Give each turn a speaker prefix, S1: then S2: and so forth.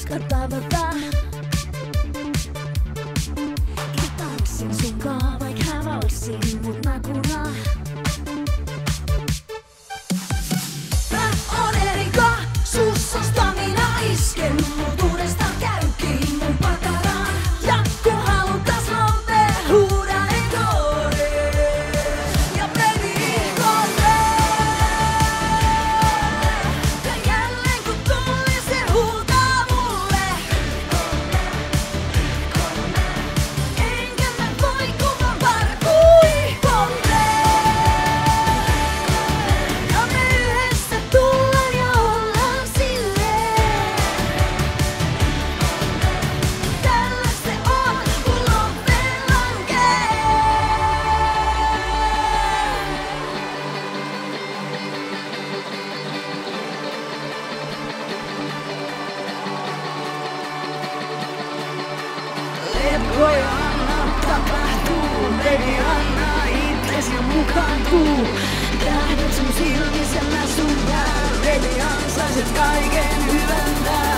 S1: hauska tavata. Ja tanssin sunkaan vaik hävalsin mut nakuna. Mä oon Erika, sus on stamina iskenut mut uudestaan käykin mun pakaraan. Ja kun halutas lopee, huuda encore. Ja baby encore. Ja jälleen kun tuli se huutaa mulle. Enkä mä voi kun mä varkui contre. Ja me yhdessä tullaan ja ollaan silleen. Tällä se on kun lopee lankee. Lepkoja anna tapahtuu, baby anna itses ja mukaantuu. Tähdet sun silmissä mä sun jää, baby ansaiset kaiken hyvän tää.